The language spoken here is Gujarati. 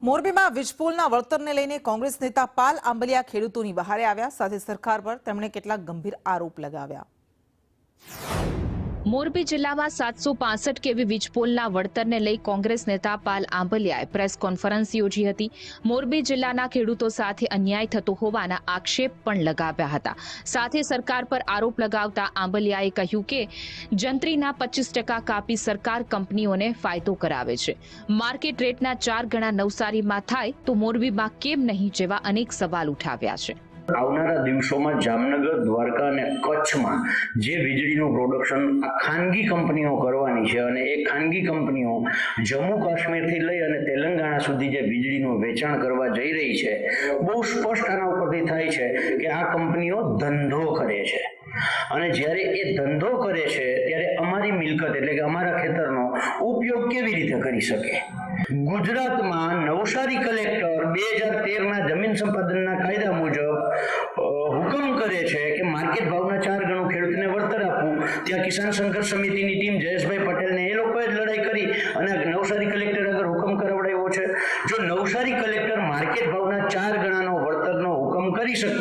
મોરબીમાં વીજપોલના વળતરને લઈને કોંગ્રેસ નેતા પાલ આંબલિયા ખેડૂતોની વહારે આવ્યા, સાથે સરકાર પર તેમણે કેટલાક ગંભીર આરોપ લગાવ્યા। મોરબી જિલ્લામાં 765 કેવી વીજપોલના વળતરને લઈ કોંગ્રેસ નેતા પાલ આંબલિયાએ પ્રેસ કોન્ફરન્સ યોજી હતી। મોરબી જિલ્લાના ખેડૂતો સાથે અન્યાય થતો હોવાના આક્ષેપ પણ લગાવ્યા હતા। સાથે સરકાર પર આરોપ લગાવતા આંબલિયાએ કહ્યું કે જંત્રીના 25% કાપી સરકાર કંપનીઓને ફાયદો કરાવે છે। માર્કેટ રેટના 4 ગણા નવસારીમાં થાય તો મોરબીમાં કેમ નહીં જેવા અનેક સવાલ ઉઠાવ્યા છે। આવનારા દિવસોમાં જામનગર, દ્વારકા અને કચ્છમાં જે વીજળીનું પ્રોડક્શન આ ખાનગી કંપનીઓ કરવાની છે અને એ ખાનગી કંપનીઓ જમ્મુ કાશ્મીરથી લઈ અને તેલંગાણા સુધી જે વીજળીનું વેચાણ કરવા જઈ રહી છે, બહુ સ્પષ્ટ આના ઉપરથી થાય છે કે આ કંપનીઓ ધંધો કરે છે અને જ્યારે એ ધંધો કરે છે ત્યારે અમારી મિલકત એટલે કે અમારા ખેતરનો ઉપયોગ કેવી રીતે કરી શકે। ગુજરાતમાં નવસારી કલેક્ટર 2013ના જમીન સંપાદનના કાયદા મુજબ હુકમ કરે છે કે માર્કેટ ભાવના 4 ગણું ખેડૂતને વળતર આપવું। ત્યાં કિસાન સંઘર્ષ સમિતિની ટીમ જયેશભાઈ પટેલને એ લોકોએ જ લડાઈ કરી અને નવસારી કલેક્ટર આગળ હુકમ કરાવડાવ્યો છે। જો નવસારી કલેક્ટર માર્કેટ ભાવના 4 ગણાનો વળતરનો હુકમ કરી શકે